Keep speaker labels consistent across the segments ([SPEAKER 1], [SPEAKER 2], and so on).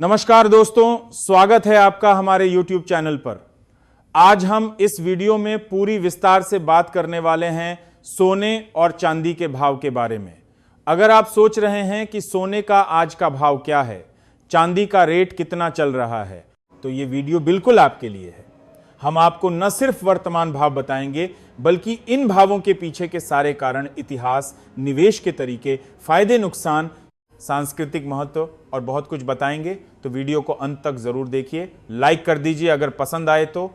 [SPEAKER 1] नमस्कार दोस्तों, स्वागत है आपका हमारे YouTube चैनल पर। आज हम इस वीडियो में पूरी विस्तार से बात करने वाले हैं सोने और चांदी के भाव के बारे में। अगर आप सोच रहे हैं कि सोने का आज का भाव क्या है, चांदी का रेट कितना चल रहा है, तो ये वीडियो बिल्कुल आपके लिए है। हम आपको न सिर्फ वर्तमान भाव बताएंगे बल्कि इन भावों के पीछे के सारे कारण, इतिहास, निवेश के तरीके, फायदे नुकसान, सांस्कृतिक महत्व और बहुत कुछ बताएंगे। तो वीडियो को अंत तक जरूर देखिए, लाइक कर दीजिए अगर पसंद आए तो,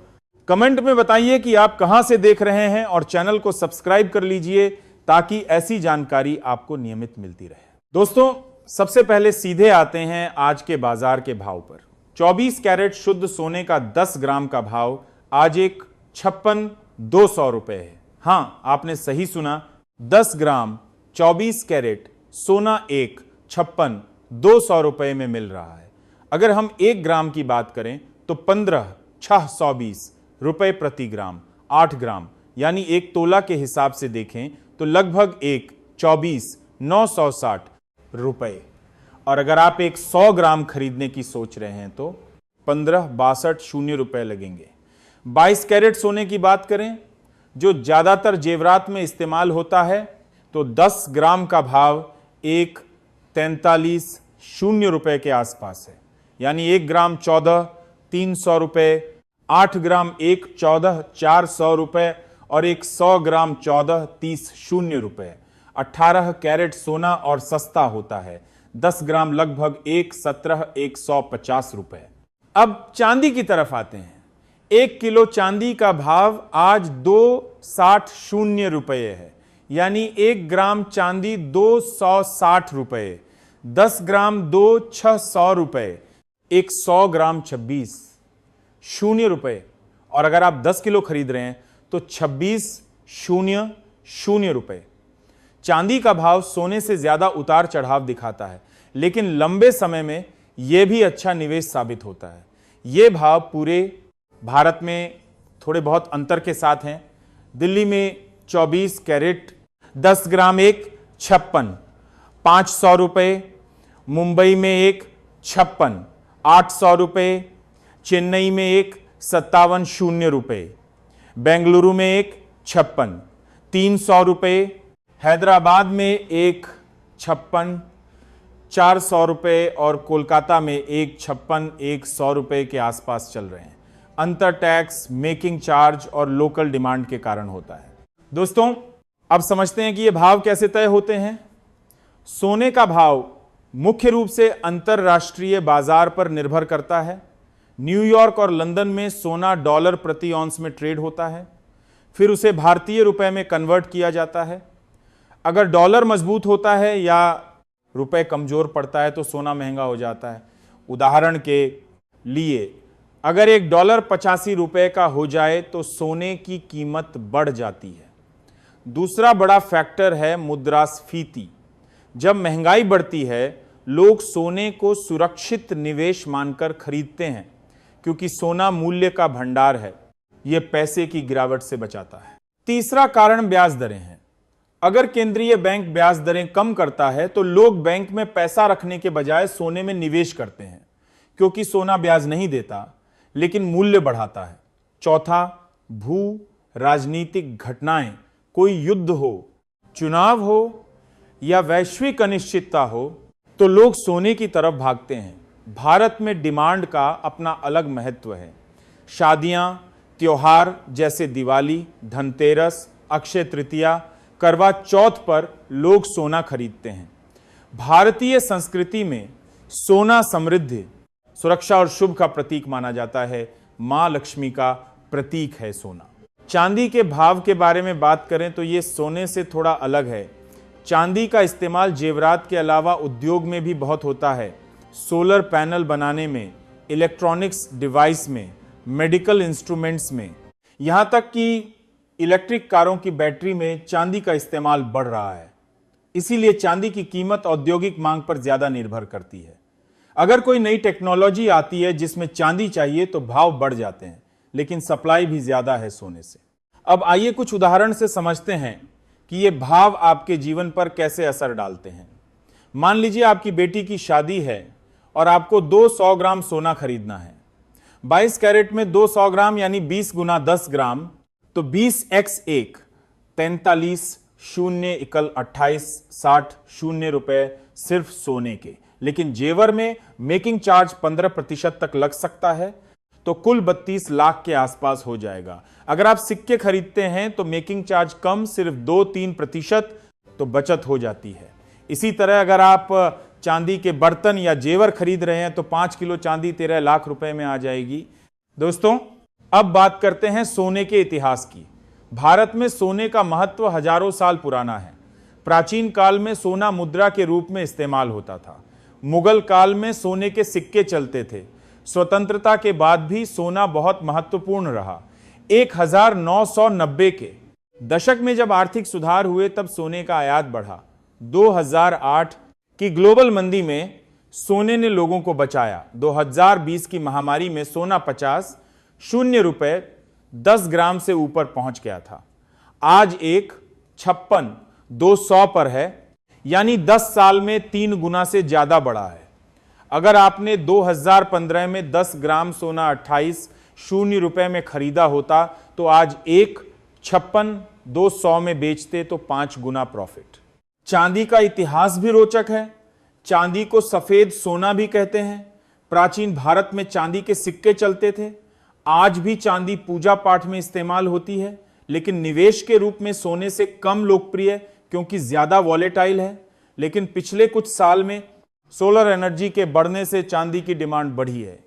[SPEAKER 1] कमेंट में बताइए कि आप कहां से देख रहे हैं और चैनल को सब्सक्राइब कर लीजिए ताकि ऐसी जानकारी आपको नियमित मिलती रहे। दोस्तों, सबसे पहले सीधे आते हैं आज के बाजार के भाव पर। 24 कैरेट शुद्ध सोने का 10 ग्राम का भाव आज एक 56,200 रुपए है। हां, आपने सही सुना, 10 ग्राम 24 कैरेट सोना एक 56,200 रुपए में मिल रहा है। अगर हम 1 ग्राम की बात करें तो 15,620 रुपए प्रति ग्राम, 8 ग्राम यानी एक तोला के हिसाब से देखें तो लगभग एक 24,960 रुपए। और अगर आप एक 100 ग्राम खरीदने की सोच रहे हैं तो 15,62 रुपए लगेंगे। 22 कैरेट सोने की बात करें जो ज्यादातर जेवरात में इस्तेमाल होता है तो 10 ग्राम का भाव एक 43,000 रुपए के आसपास है, यानी 1 ग्राम 14,300 रुपए, 8 ग्राम एक 14,400 रुपए और एक 100 ग्राम 14,30 रुपए। 18 कैरेट सोना और सस्ता होता है, 10 ग्राम लगभग एक 17,150 रुपए। अब चांदी की तरफ आते हैं। 1 किलो चांदी का भाव आज 2,60 रुपए है, यानी 1 ग्राम चांदी 260 रुपए, 10 ग्राम 2,600 रुपए, एक 100 ग्राम 26,000 रुपए। और अगर आप 10 किलो खरीद रहे हैं तो 26,000 रुपए। चांदी का भाव सोने से ज्यादा उतार चढ़ाव दिखाता है, लेकिन लंबे समय में यह भी अच्छा निवेश साबित होता है। ये भाव पूरे भारत में थोड़े बहुत अंतर के साथ हैं। दिल्ली में 24 कैरेट 10 ग्राम एक 56,500 रुपए, मुंबई में एक 56,800 रुपए, चेन्नई में एक 57,000 रुपए, बेंगलुरु में एक 56,300 रुपए, हैदराबाद में एक 56,400 रुपए और कोलकाता में एक 56,100 रुपए के आसपास चल रहे हैं। अंतर टैक्स, मेकिंग चार्ज और लोकल डिमांड के कारण होता है। दोस्तों, अब समझते हैं कि ये भाव कैसे तय होते हैं। सोने का भाव मुख्य रूप से अंतरराष्ट्रीय बाजार पर निर्भर करता है। न्यूयॉर्क और लंदन में सोना डॉलर प्रति औंस में ट्रेड होता है, फिर उसे भारतीय रुपए में कन्वर्ट किया जाता है। अगर डॉलर मजबूत होता है या रुपए कमजोर पड़ता है तो सोना महंगा हो जाता है। उदाहरण के लिए अगर $1 85 रुपए का हो जाए तो सोने की कीमत बढ़ जाती है। दूसरा बड़ा फैक्टर है मुद्रास्फीति। जब महंगाई बढ़ती है, लोग सोने को सुरक्षित निवेश मानकर खरीदते हैं क्योंकि सोना मूल्य का भंडार है। यह पैसे की गिरावट से बचाता है। तीसरा कारण ब्याज दरें हैं। अगर केंद्रीय बैंक ब्याज दरें कम करता है तो लोग बैंक में पैसा रखने के बजाय सोने में निवेश करते हैं, क्योंकि सोना ब्याज नहीं देता लेकिन मूल्य बढ़ाता है। चौथा, भू राजनीतिक घटनाएं, कोई युद्ध हो, चुनाव हो या वैश्विक अनिश्चितता हो तो लोग सोने की तरफ भागते हैं। भारत में डिमांड का अपना अलग महत्व है। शादियां, त्योहार जैसे दिवाली, धनतेरस, अक्षय तृतीया, करवा चौथ पर लोग सोना खरीदते हैं। भारतीय संस्कृति में सोना समृद्धि, सुरक्षा और शुभ का प्रतीक माना जाता है। मां लक्ष्मी का प्रतीक है सोना। चांदी के भाव के बारे में बात करें तो यह सोने से थोड़ा अलग है। चांदी का इस्तेमाल जेवरात के अलावा उद्योग में भी बहुत होता है। सोलर पैनल बनाने में, इलेक्ट्रॉनिक्स डिवाइस में, मेडिकल इंस्ट्रूमेंट्स में, यहां तक कि इलेक्ट्रिक कारों की बैटरी में चांदी का इस्तेमाल बढ़ रहा है। इसीलिए चांदी की कीमत औद्योगिक मांग पर ज्यादा निर्भर करती है। अगर कोई नई टेक्नोलॉजी आती है जिसमें चांदी चाहिए तो भाव बढ़ जाते हैं, लेकिन सप्लाई भी ज्यादा है सोने से। अब आइए कुछ उदाहरण से समझते हैं कि ये भाव आपके जीवन पर कैसे असर डालते हैं। मान लीजिए आपकी बेटी की शादी है और आपको 200 ग्राम सोना खरीदना है। 22 कैरेट में 200 ग्राम यानी 20 गुना 10 ग्राम, तो 20x1 43 शून्य इक्वल 28 60 शून्य रुपए सिर्फ सोने के। लेकिन जेवर में मेकिंग चार्ज 15% तक लग सकता है, तो कुल 32 लाख के आसपास हो जाएगा। अगर आप सिक्के खरीदते हैं तो मेकिंग चार्ज कम, सिर्फ 2-3%, तो बचत हो जाती है। इसी तरह अगर आप चांदी के बर्तन या जेवर खरीद रहे हैं तो 5 किलो चांदी 13 लाख रुपए में आ जाएगी। दोस्तों, अब बात करते हैं सोने के इतिहास की। भारत में सोने का महत्व हजारों साल पुराना है। प्राचीन काल में सोना मुद्रा के रूप में इस्तेमाल होता था। मुगल काल में सोने के सिक्के चलते थे। स्वतंत्रता के बाद भी सोना बहुत महत्वपूर्ण रहा। 1990 के दशक में जब आर्थिक सुधार हुए तब सोने का आयात बढ़ा। 2008 की ग्लोबल मंदी में सोने ने लोगों को बचाया। 2020 की महामारी में सोना 50 शून्य रुपए 10 ग्राम से ऊपर पहुंच गया था। आज एक 56 200 पर है, यानी 10 साल में 3 गुना से ज्यादा बढ़ा है। अगर आपने 2015 में 10 ग्राम सोना 28 शून्य रुपए में खरीदा होता तो आज एक 56 200 में बेचते तो 5 गुना प्रॉफिट। चांदी का इतिहास भी रोचक है। चांदी को सफेद सोना भी कहते हैं। प्राचीन भारत में चांदी के सिक्के चलते थे। आज भी चांदी पूजा पाठ में इस्तेमाल होती है, लेकिन निवेश के रूप में सोने से कम लोकप्रिय क्योंकि ज्यादा वॉलेटाइल है। लेकिन पिछले कुछ साल में सोलर एनर्जी के बढ़ने से चांदी की डिमांड बढ़ी है।